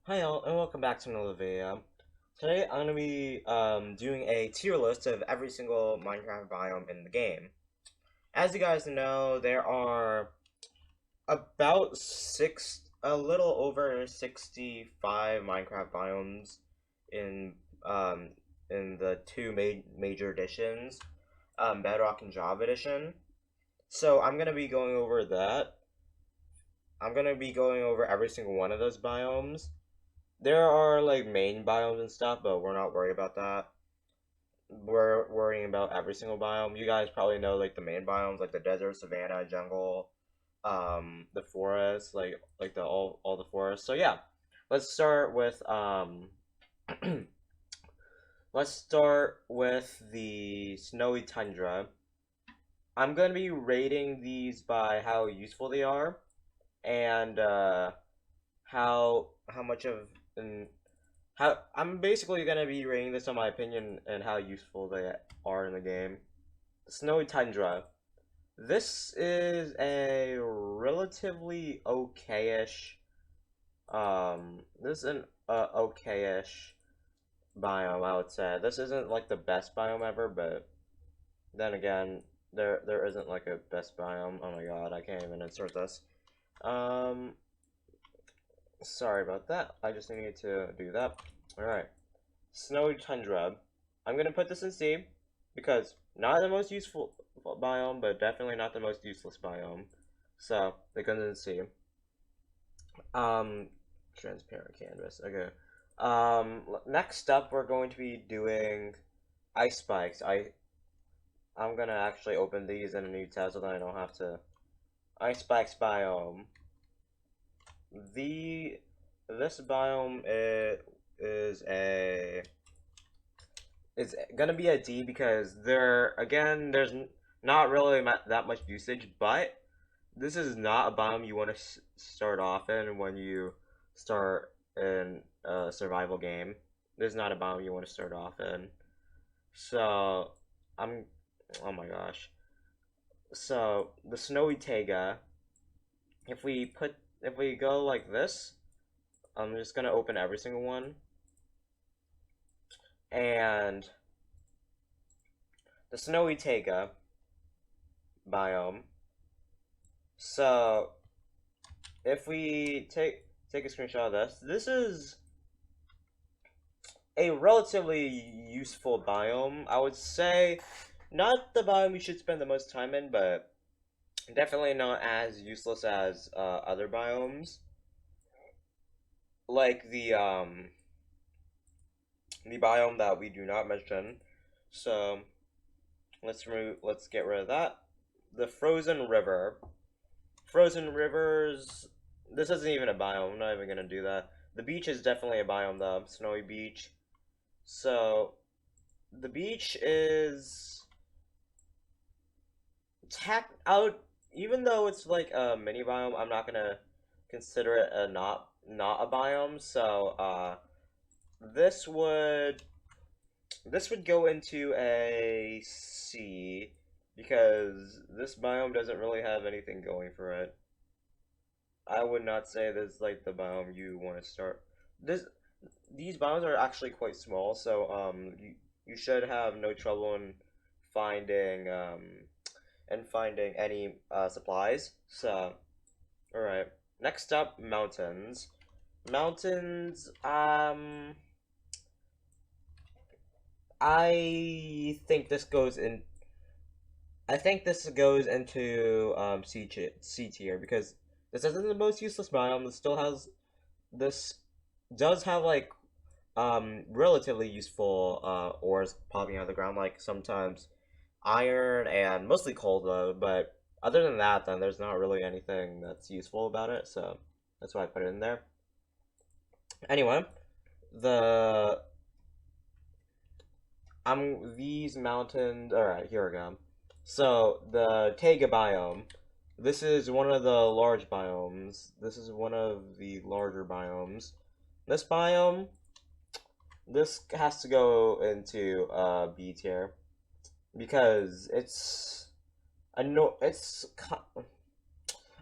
Hi all, and welcome back to another video. Today I'm going to be doing a tier list of every single Minecraft biome in the game. As you guys know, there are about a little over 65 Minecraft biomes in um, in the two major editions, Bedrock and Java edition. So I'm going to be going over that. I'm going to be going over every single one of those biomes. There are like main biomes and stuff, but we're not worried about that. We're worrying about every single biome. You guys probably know like the main biomes, like the desert, savanna, jungle, the forest, like the all the forests. So yeah, let's start with let's start with the snowy tundra. I'm gonna be rating these by how useful they are and how much of an how I'm basically gonna be rating this on my opinion and how useful they are in the game. Snowy Tundra. This is a relatively okayish. This is an okayish biome, I would say. This isn't like the best biome ever, but then again, there isn't like a best biome. Oh my god, I can't even insert this. Um, Sorry about that. I just needed to do that. All right. Snowy Tundra. I'm gonna put this in C because not the most useful biome, but definitely not the most useless biome. So it goes in C. Um, Transparent canvas. Okay. Next up, we're going to be doing ice spikes. I'm gonna actually open these in a new tab so that I don't have to. Ice spikes biome. The this biome is a it's gonna be a D because there's not really that much usage, but this is not a biome you want to start off in when you start in a survival game. This is not a biome you want to start off in. So I'm, oh my gosh. So the snowy taiga. If we go like this, I'm just gonna open every single one and the snowy taiga biome. So if we take a screenshot of this, this is a relatively useful biome. I would say not the biome you should spend the most time in, but definitely not as useless as other biomes, like the biome that we do not mention. So let's get rid of that. The frozen river. Frozen rivers. This isn't even a biome. I'm not even gonna do that. The beach is definitely a biome, though. Snowy beach. So the beach is tack out. Even though it's like a mini biome, I'm not gonna consider it a not a biome. So this would this would go into a C because this biome doesn't really have anything going for it. I would not say this is like the biome you want to start. This These biomes are actually quite small, so you should have no trouble in finding finding any supplies. So all right, next up, mountains. Mountains. I think this goes in. I think this goes into C tier because this isn't the most useless biome. This does have like relatively useful ores popping out of the ground, like sometimes iron and mostly coal though. But other than that, then there's not really anything that's useful about it. So that's why I put it in there. Anyway, the these mountains. All right, here we go. So the Taiga biome. This is one of the large biomes. This is one of the larger biomes. This biome, this has to go into B tier because I know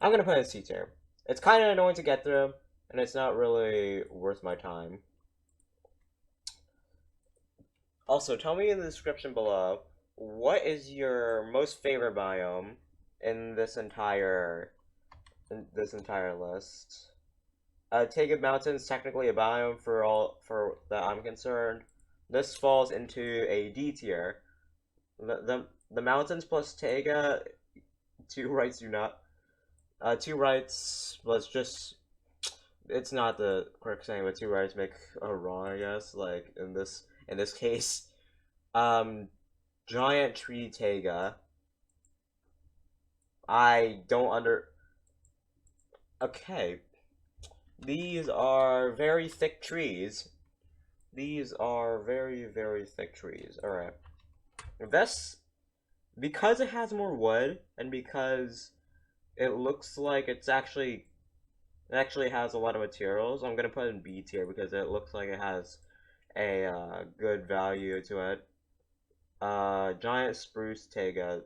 I'm gonna put it in C tier. It's kind of annoying to get through, and it's not really worth my time. Also, tell me in the description below, what is your most favorite biome in this entire list? Taiga Mountain's technically a biome for that I'm concerned. This falls into a D tier. The mountains plus Taiga, two rights do not. Two rights was just. It's not the correct saying, but two rights make a wrong, I guess. Like in this case, um, giant tree Taiga. I don't under. Okay, these are very thick trees. These are very thick trees. All right. This, because it has more wood and because it looks like it actually has a lot of materials. I'm gonna put it in B tier because it looks like it has a good value to it. Giant spruce taiga.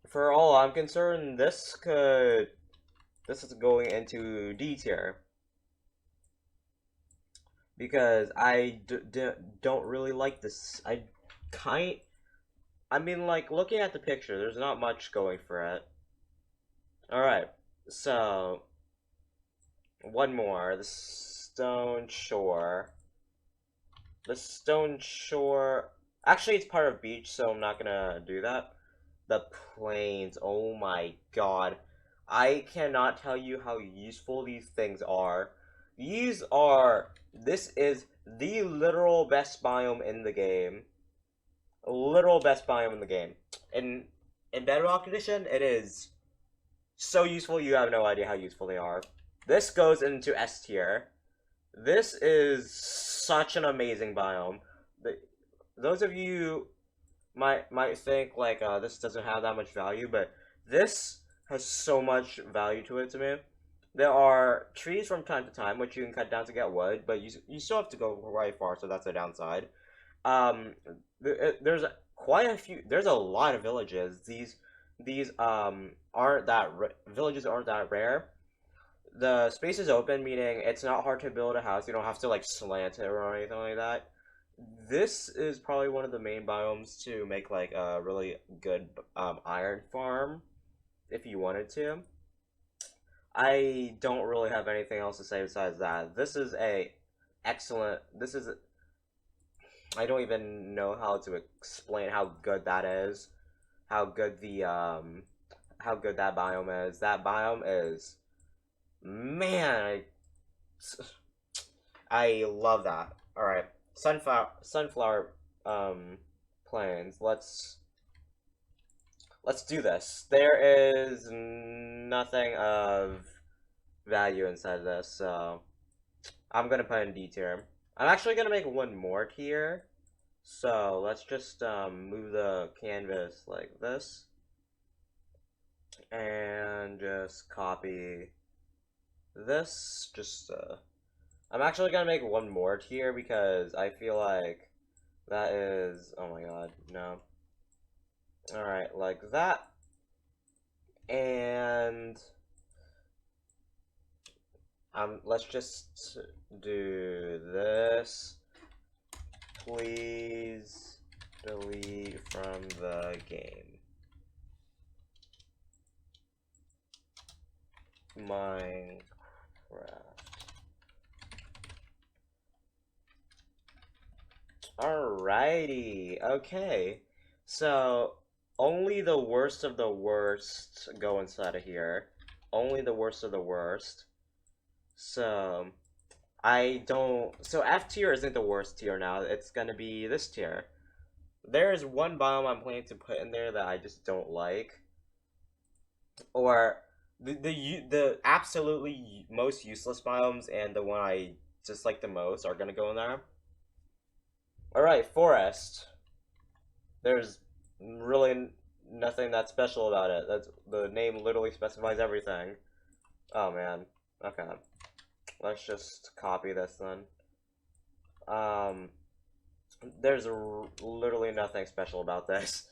For all I'm concerned, this is going into D tier because don't really like this. I mean, like, looking at the picture, there's not much going for it. Alright, so, one more. The Stone Shore. The Stone Shore... Actually, it's part of beach, so I'm not gonna do that. The plains, oh my god. I cannot tell you how useful these things are. This is the literal best biome in the game. Literal best biome in the game. In Bedrock Edition, it is so useful you have no idea how useful they are. This goes into S tier. This is such an amazing biome. Those of you might think like this doesn't have that much value, but this has so much value to it to me. There are trees from time to time which you can cut down to get wood, but you still have to go right far, so that's a downside. Um, there's quite a few. There's a lot of villages. These aren't villages aren't that rare. The space is open, meaning it's not hard to build a house. You don't have to like slant it or anything like that. This is probably one of the main biomes to make like a really good iron farm if you wanted to. I don't really have anything else to say besides that. This is a excellent. This is I don't even know how to explain how good that is. How good how good that biome is. That biome is, man, I love that. All right. Sunflower plains. Let's do this. There is nothing of value inside of this, so I'm gonna put in D tier. I'm actually gonna make one more tier. So let's just move the canvas like this and just copy this. I'm actually gonna make one more tier because I feel like that is, oh my god, no. Alright, like that. And let's just do this. Please delete from the game. Minecraft. Alrighty, okay. So, only the worst of the worst go inside of here. Only the worst of the worst. So, so F tier isn't the worst tier now, it's gonna be this tier. There's one biome I'm planning to put in there that I just don't like. Or, the absolutely most useless biomes and the one I dislike the most are gonna go in there. Alright, forest. There's really nothing that special about it. That's the name literally specifies everything. Oh man. Okay. Let's just copy this then. There's literally nothing special about this.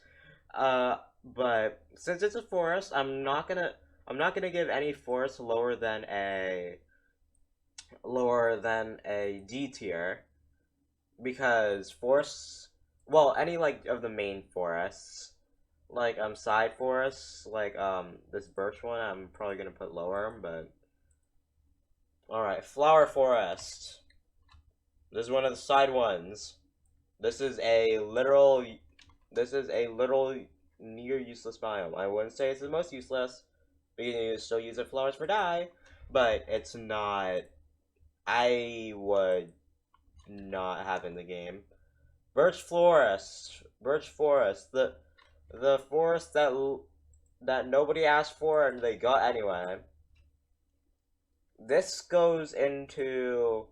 But since it's a forest, I'm I'm not gonna give any forest lower than a D tier because forests, well, any like of the main forests, like side forests, like this birch one, I'm probably gonna put lower, but all right, flower forest. This is one of the side ones. This is a literal. This is a literal near useless biome. I wouldn't say it's the most useless. We can still use it flowers for dye, but it's not. I would not have in the game. Birch forest. Birch forest. The forest that nobody asked for and they got anyway. This goes into,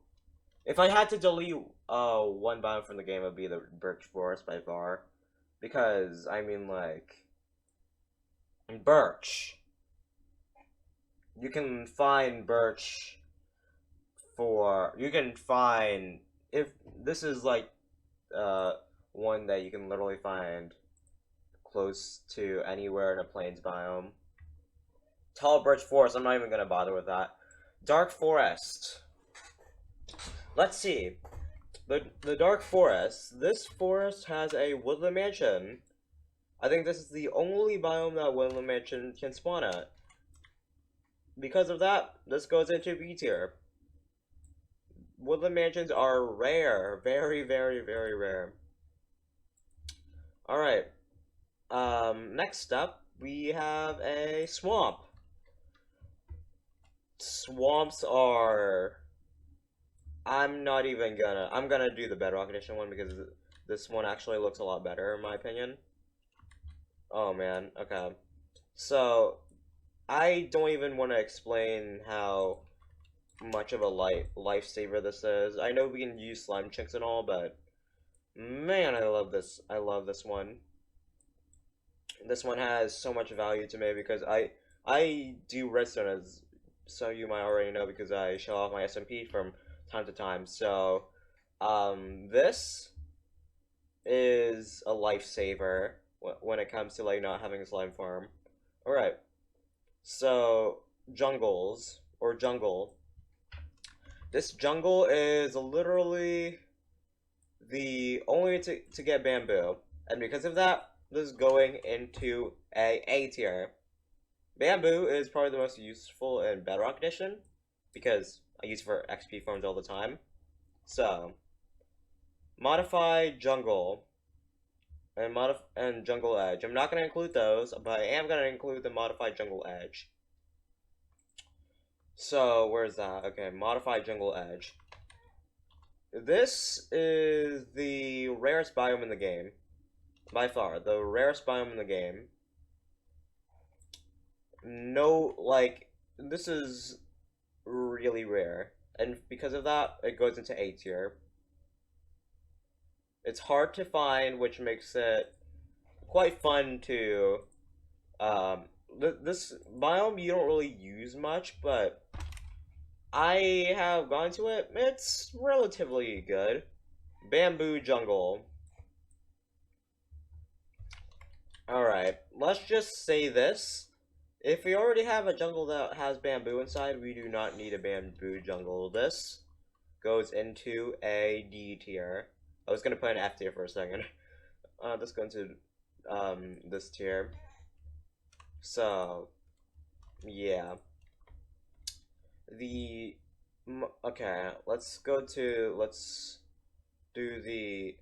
if I had to delete one biome from the game, it would be the birch forest by far, because I mean like birch. You can find birch you can find, if this is like one that you can literally find close to anywhere in a plains biome. Tall birch forest, I'm not even gonna bother with that. Dark forest. Let's see. The dark forest. This forest has a woodland mansion. I think this is the only biome that woodland mansion can spawn at. Because of that, this goes into B tier. Woodland mansions are rare. Very, very, very rare. Alright. Next up, we have a swamp. Swamps are... I'm gonna do the Bedrock Edition one because this one actually looks a lot better in my opinion. Oh man, okay. So, I don't even want to explain how much of a lifesaver this is. I know we can use slime chunks and all, but man, I love this. I love this one. This one has so much value to me because I do redstone, as some of you might already know, because I show off my SMP from time to time. So, this is a lifesaver when it comes to like not having a slime farm. All right. So, jungles or jungle. This jungle is literally the only way to get bamboo, and because of that, this is going into A tier. Bamboo is probably the most useful in Bedrock Edition because I use it for XP farms all the time. So, modify jungle and jungle edge. I'm not going to include those, but I am going to include the modified jungle edge. So, where's that? Okay, modified jungle edge. This is the rarest biome in the game. By far, the rarest biome in the game. No, like, this is really rare. And because of that, it goes into A tier. It's hard to find, which makes it quite fun to, this biome you don't really use much, but I have gone to it. It's relatively good. Bamboo jungle. Alright, let's just say this. If we already have a jungle that has bamboo inside, we do not need a bamboo jungle. This goes into a D tier. I was gonna put an F tier for a second. Let's go into this tier. So, yeah. Okay, let's do the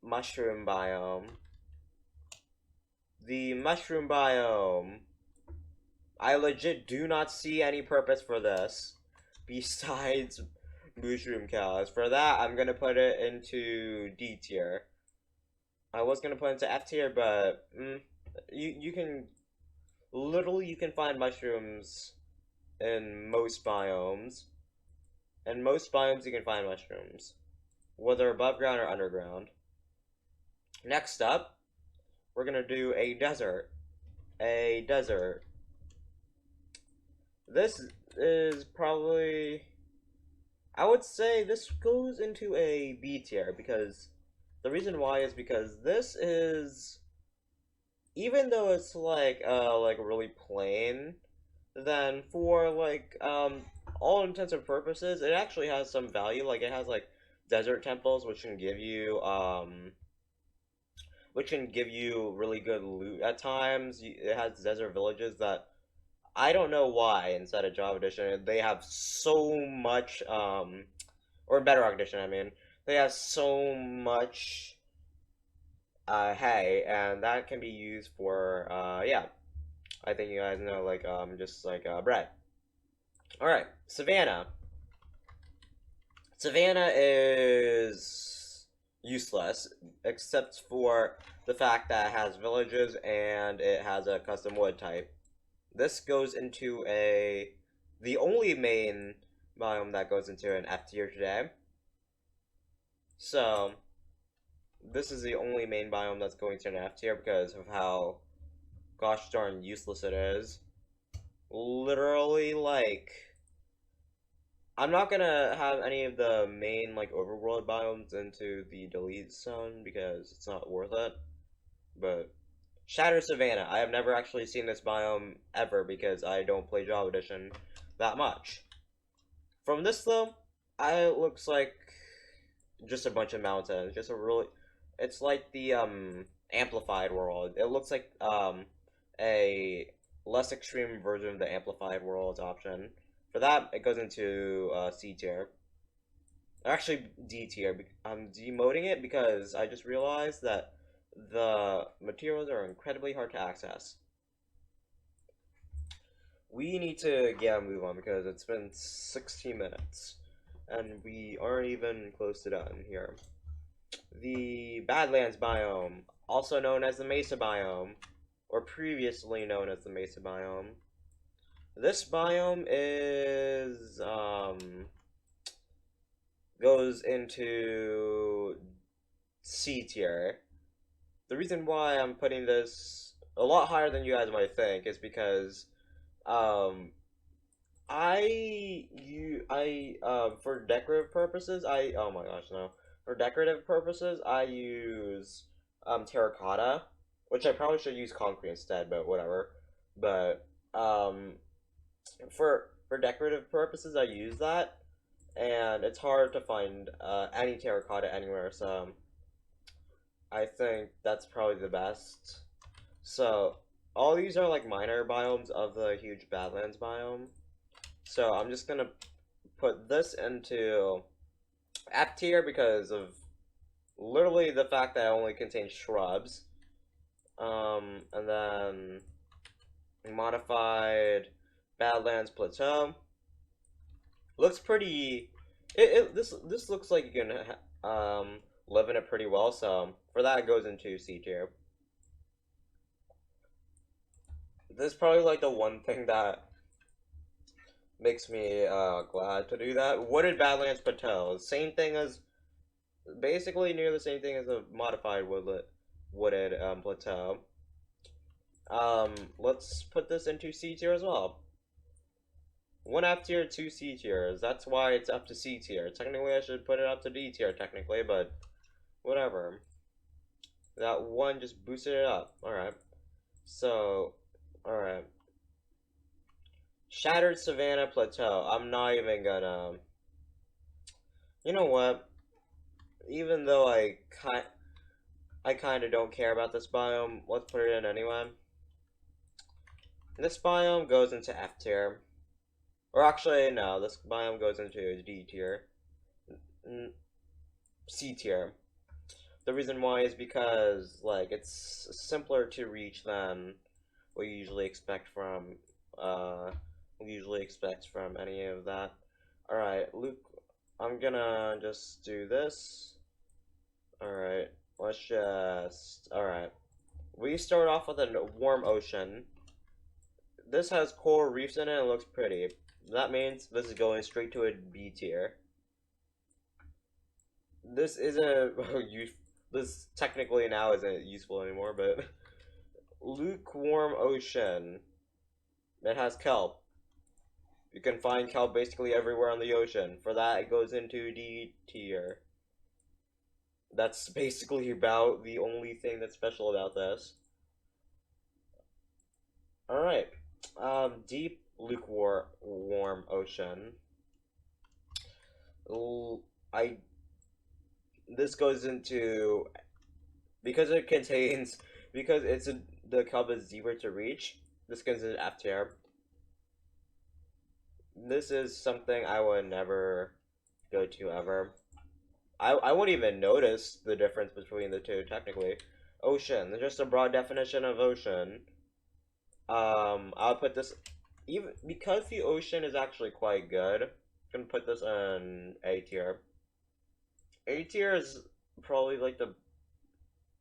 mushroom biome. The mushroom biome. I legit do not see any purpose for this besides mushroom cows. For that, I'm gonna put it into D tier. I was gonna put it into F tier, but you can literally find mushrooms in most biomes. In most biomes, you can find mushrooms, whether above ground or underground. Next up, we're gonna do a desert. A desert. This is probably, I would say this goes into a B tier because the reason why is because this is even though it's like really plain, then for all intents and purposes, it actually has some value. Like it has like desert temples, which can give you really good loot at times. It has desert villages that I don't know why inside of Java Edition they have so much or Bedrock Edition I mean they have so much hay, and that can be used for yeah, I think you guys know just bread. All right, Savannah. Savannah is useless except for the fact that it has villages and it has a custom wood type. This goes into the only main biome that goes into an F tier today. So this is the only main biome that's going to an F tier because of how gosh darn useless it is. Literally, I'm not gonna have any of the main overworld biomes into the delete zone because it's not worth it. But Shatter Savannah, I have never actually seen this biome ever because I don't play Java Edition that much. From this though, it looks like just a bunch of mountains. It's like the amplified world. It looks like a less extreme version of the amplified world option. For that, it goes into C tier. Or actually, D tier. I'm demoting it because I just realized that the materials are incredibly hard to access. We need to get a move on because it's been 16 minutes and we aren't even close to done here. The Badlands biome, also known as the Mesa biome, or previously known as the Mesa biome. This biome is goes into C tier. The reason why I'm putting this a lot higher than you guys might think is because um for decorative purposes oh my gosh no, for decorative purposes I use terracotta, which I probably should use concrete instead, but whatever. But for decorative purposes I use that, and it's hard to find any terracotta anywhere, so I think that's probably the best. So all these are like minor biomes of the huge Badlands biome. So I'm just gonna put this into F tier because of literally the fact that it only contains shrubs. And then modified Badlands Plateau looks pretty. This looks like you can live in it pretty well. So for that, it goes into C tier. This is probably like the one thing that makes me glad to do that. Wooded Badlands Plateau, same thing as basically near the same thing as a modified wooded plateau. Let's put this into C tier as well. One F tier, two C tiers. That's why it's up to C tier. Technically, I should put it up to D tier, technically, but whatever. That one just boosted it up. Alright. So, alright. Shattered Savannah Plateau. I'm not even gonna. You know what? Even though I kind of don't care about this biome, let's put it in anyway. This biome goes into F tier. Or actually, no, this biome goes into D tier. C tier. The reason why is because, like, it's simpler to reach than what you usually expect from, any of that. Alright, Luke, I'm gonna just do this. Alright, let's just, alright. We start off with a warm ocean. This has coral reefs in it and it looks pretty. That means this is going straight to a B tier. This isn't this technically now isn't useful anymore, but lukewarm ocean. It has kelp. You can find kelp basically everywhere on the ocean. For that, it goes into D tier. That's basically about the only thing that's special about this. Alright. Deep lukewarm ocean. I this goes into because it contains because the cup is deeper to reach. This goes into F tier. This is something I would never go to ever. I wouldn't even notice the difference between the two technically. Ocean, just a broad definition of ocean. I'll put this even because the ocean is actually quite good. I'm gonna put this in A tier. A tier is probably like the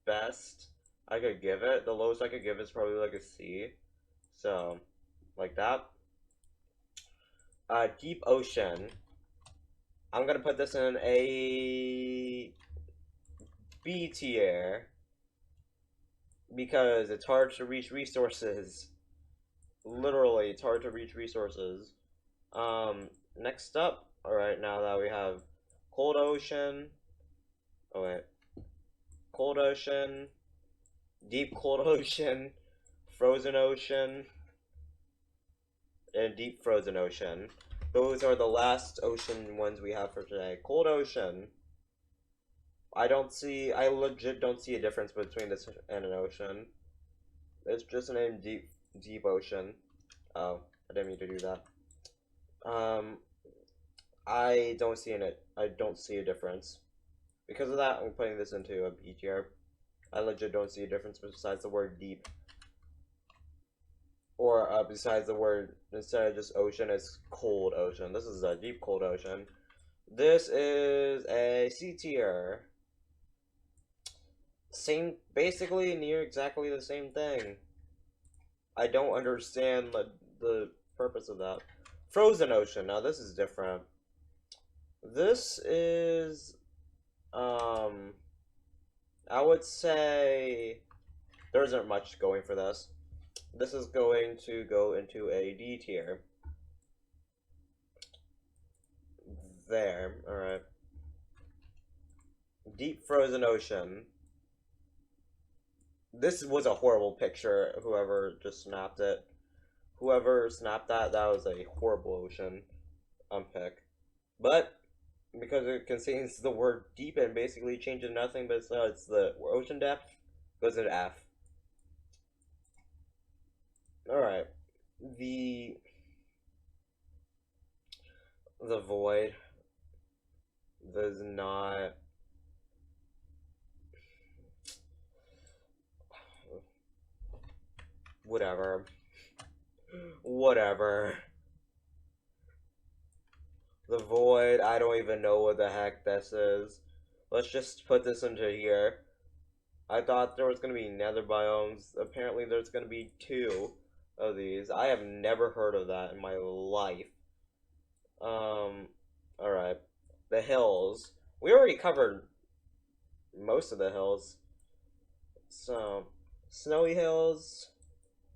best I could give it. The lowest I could give is probably like a C. So, like that. Deep ocean. I'm gonna put this in a B tier because it's hard to reach resources. Literally, it's hard to reach resources. Next up, alright, now that we have cold ocean. Oh, wait. Cold ocean, deep cold ocean, frozen ocean, and deep frozen ocean. Those are the last ocean ones we have for today. Cold ocean. I legit don't see a difference between this and an ocean. It's just named deep ocean. Oh, I didn't mean to do that. Um, I don't see a difference. Because of that, I'm putting this into a B tier. I legit don't see a difference besides the word deep. Or besides the word, instead of just ocean, it's cold ocean. This is a deep cold ocean. This is a C tier. Same, basically near exactly the same thing. I don't understand the purpose of that. Frozen ocean. Now this is different. This is, I would say there isn't much going for this. This is going to go into a D tier. There, alright. Deep frozen ocean. This was a horrible picture, whoever just snapped it. Whoever snapped that, that was a horrible ocean pick. But, because it contains the word deep and basically changes nothing besides the ocean depth, goes into F. Alright. The void does not whatever. Whatever. The void, I don't even know what the heck this is. Let's just put this into here. I thought there was gonna be nether biomes. Apparently there's gonna be two of these. I have never heard of that in my life. Alright. The hills. We already covered most of the hills. So, snowy hills,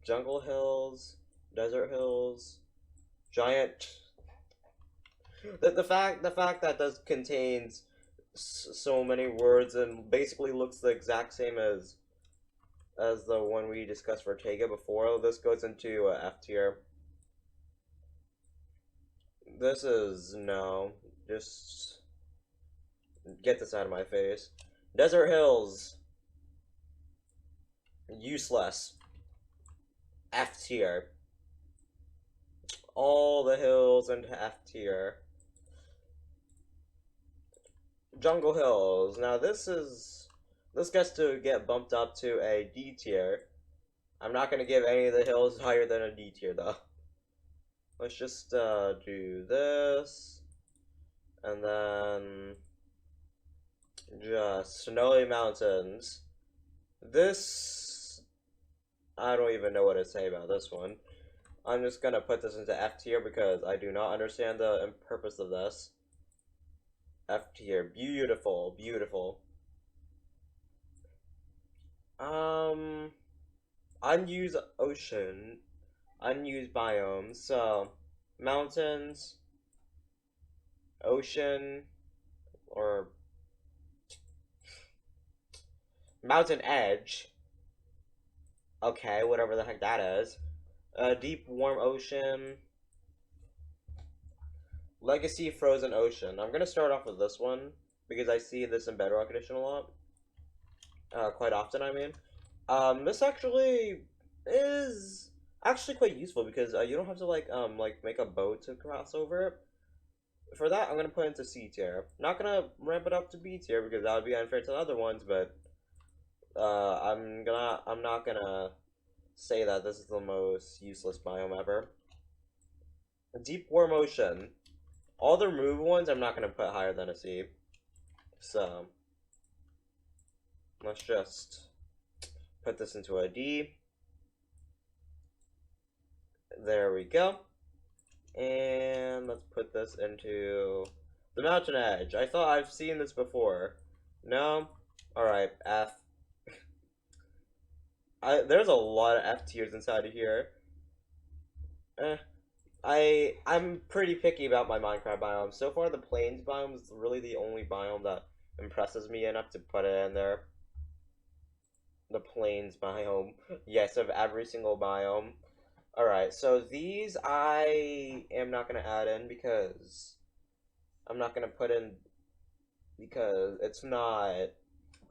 jungle hills, desert hills, giant. The fact that this contains so many words and basically looks the exact same as the one we discussed for Tega before. This goes into F tier. This is no, just get this out of my face. Desert hills, useless. F tier. All the hills into F tier. Jungle hills. Now this gets to get bumped up to a D tier. I'm not gonna give any of the hills higher than a D tier though. Let's just do this, and then just snowy mountains. This I don't even know what to say about this one. I'm just gonna put this into F tier because I do not understand the purpose of this. F tier, beautiful, beautiful. Unused ocean, unused biomes. So, mountains, ocean, or mountain edge. Okay, whatever the heck that is. Deep warm ocean. Legacy frozen ocean. I'm gonna start off with this one because I see this in Bedrock Edition a lot. Quite often, I mean. This actually is actually quite useful because you don't have to like make a boat to cross over it. For that, I'm gonna put it into C tier. Not gonna ramp it up to B tier because that would be unfair to the other ones, but I'm not gonna say that this is the most useless biome ever. Deep warm ocean. All the removed ones I'm not gonna put higher than a C. So let's just put this into a D. There we go. And let's put this into the mountain edge. I thought I've seen this before. No? Alright, F. There's a lot of F tiers inside of here. I'm pretty picky about my Minecraft biome. So far, the plains biome is really the only biome that impresses me enough to put it in there. The plains biome. Yes, of every single biome. Alright, so these I am not going to add in because I'm not going to put in because it's not.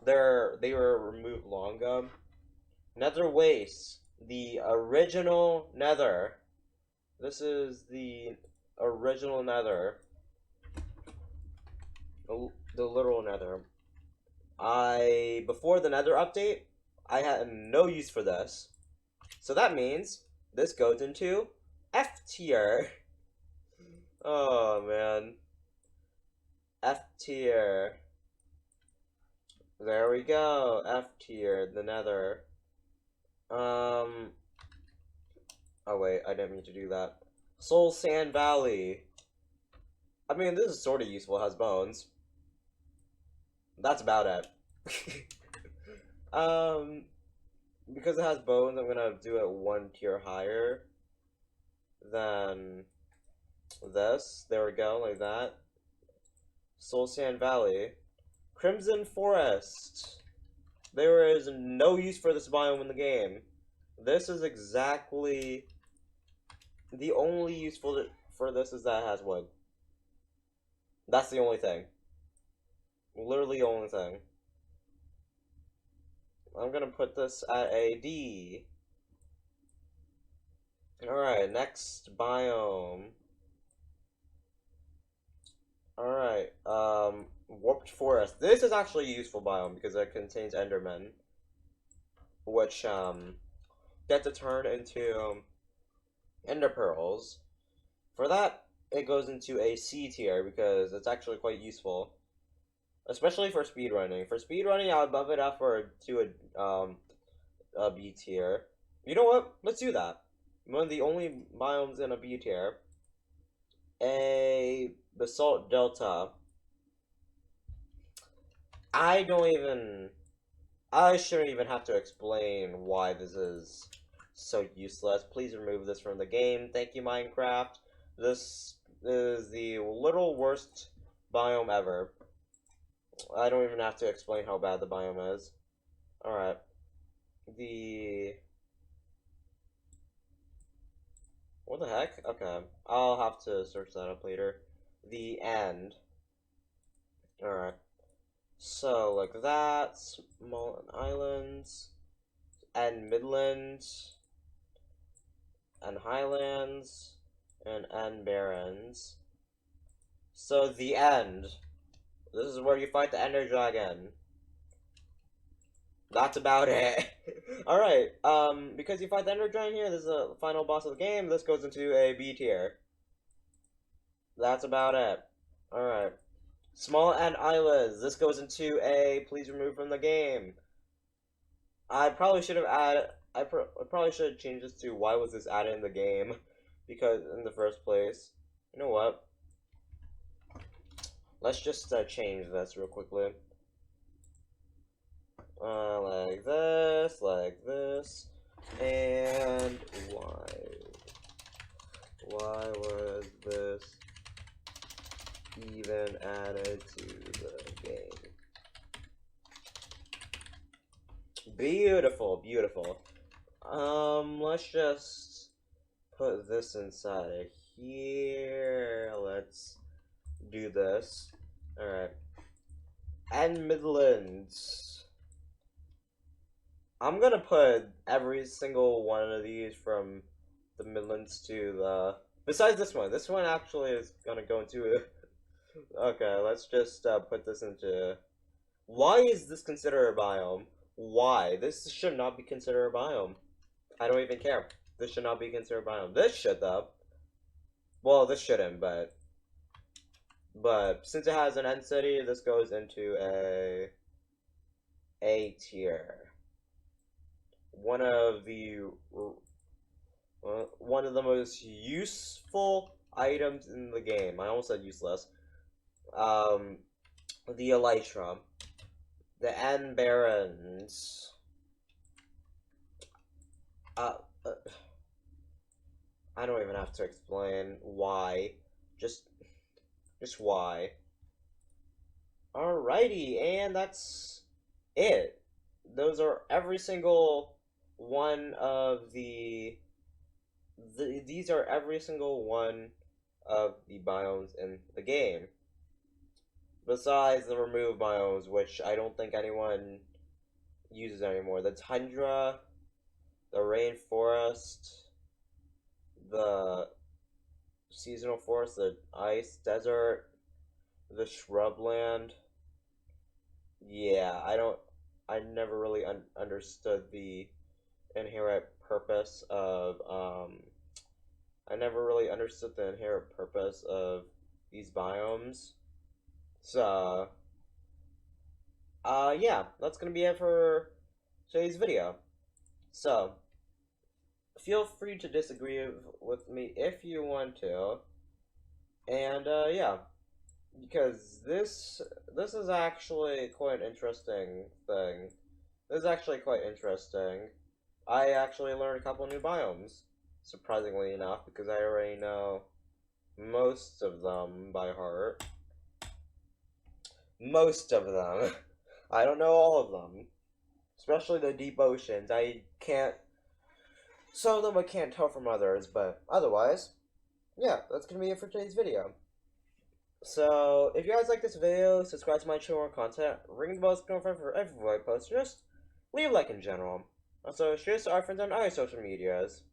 They were removed long ago. Nether Waste, the original Nether. This is the original Nether. The literal Nether. Before the Nether update, I had no use for this. So that means this goes into F tier. Oh man. F tier. There we go. F tier, the Nether. Oh wait, I didn't mean to do that. Soul Sand Valley. I mean, this is sort of useful. It has bones. That's about it. Because it has bones, I'm gonna do it one tier higher than this. There we go, like that. Soul Sand Valley. Crimson Forest. There is no use for this biome in the game. This is exactly the only use for this is that it has wood. That's the only thing. Literally the only thing. I'm gonna put this at a D. Alright, next biome. Alright, Warped Forest. This is actually a useful biome because it contains Endermen, which, get to turn into Ender Pearls. For that, it goes into a C tier because it's actually quite useful. Especially for speedrunning. For speedrunning, I would buff it up to a B tier. You know what? Let's do that. One of the only biomes in a B tier. A Basalt Delta. I shouldn't even have to explain why this is so useless. Please remove this from the game. Thank you, Minecraft. This is the literal worst biome ever. I don't even have to explain how bad the biome is. Alright. What the heck? Okay. I'll have to search that up later. The end. Alright. So, like that. Small islands. And Midlands. And Highlands. And Barrens. So, the end. This is where you fight the Ender Dragon. That's about it. Alright, because you fight the Ender Dragon here, this is the final boss of the game, this goes into a B tier. That's about it. Alright. Small Ant Islands, this goes into a please remove from the game. I probably should have changed this to why was this added in the game, because in the first place. You know what? Let's just change this real quickly. Like this, and why was this even added to the game? Beautiful, beautiful. Let's just put this inside of here. Let's do this. Alright. And Midlands. I'm gonna put every single one of these from the Midlands to the... Besides this one. This one actually is gonna go into... Okay, let's just put this into... Why is this considered a biome? Why? This should not be considered a biome. I don't even care. This should not be considered a biome. This should, though. Well, this shouldn't, but since it has an end city, this goes into A tier. One of the most useful items in the game. I almost said useless. The Elytra. The N Barons. I don't even have to explain why. Just why. Alrighty, and that's it. Those are every single one of these are every single one of the biomes in the game. Besides the remove biomes, which I don't think anyone uses anymore. The tundra, the rainforest, the seasonal forest, the ice desert, the shrubland. Yeah, I never really understood the inherent purpose of, I never really understood the inherent purpose of these biomes. So, yeah, that's gonna be it for today's video. So, feel free to disagree with me if you want to. And, yeah, because this is actually quite an interesting thing. This is actually quite interesting. I actually learned a couple new biomes, surprisingly enough, because I already know most of them by heart. Most of them. I don't know all of them. Especially the deep oceans. I can't... Some of them I can't tell from others, but otherwise, yeah, that's gonna be it for today's video. So, if you guys like this video, subscribe to my channel for content, ring the bell to notify for every video I post, just leave a like in general. Also, share this to our friends on other social medias.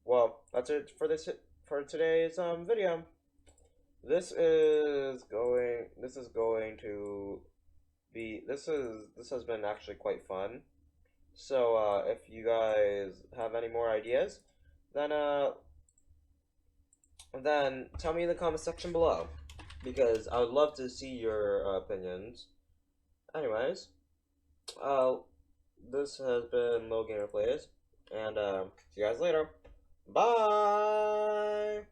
Well, that's it for today's video. This has been actually quite fun. So, if you guys have any more ideas, then tell me in the comment section below, because I would love to see your opinions. Anyways, this has been Low Gamer Plays, and see you guys later. Bye!